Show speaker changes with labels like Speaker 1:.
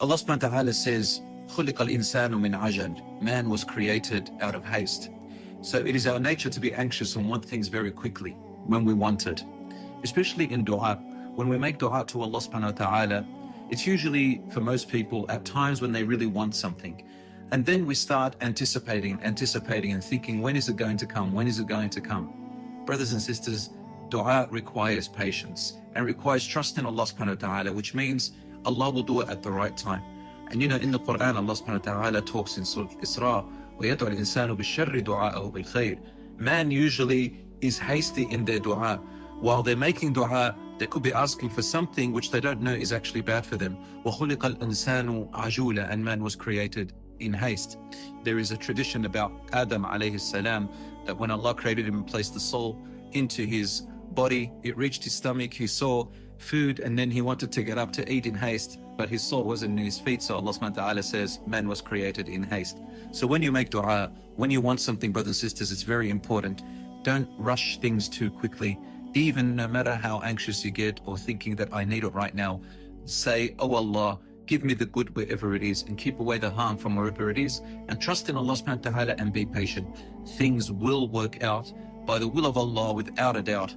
Speaker 1: Allah subhanahu wa ta'ala says, خُلِقَ الْإِنسَانُ مِنْ عَجَلٍ. Man was created out of haste. So it is our nature to be anxious and want things very quickly when we want it. Especially in dua. When we make dua to Allah subhanahu wa ta'ala, it's usually, for most people, at times when they really want something. And then we start anticipating and thinking, when is it going to come? When is it going to come? Brothers and sisters, dua requires patience and requires trust in Allah subhanahu wa ta'ala, which means Allah will do it at the right time. And you know, in the Quran, Allah subhanahu wa ta'ala talks in Surah Isra, وَيَدْعُ الْإِنسَانُ بِالشَّرِّ دُعَاءَهُ بِالْخَيْرِ. Man usually is hasty in their dua. While they're making dua, they could be asking for something which they don't know is actually bad for them. وَخُلِقَ الْإِنسَانُ عَجُولًا. And man was created in haste. There is a tradition about Adam alayhi salam, that when Allah created him and placed the soul into his body, it reached his stomach, he saw food, and then he wanted to get up to eat in haste, but his soul wasn't in his feet. So Allah subhanahu wa ta'ala says, man was created in haste. So when you make dua, when you want something, brothers and sisters, it's very important. Don't rush things too quickly. Even no matter how anxious you get or thinking that I need it right now, say, oh Allah, give me the good wherever it is and keep away the harm from wherever it is, and trust in Allah subhanahu wa ta'ala and be patient. Things will work out by the will of Allah without a doubt.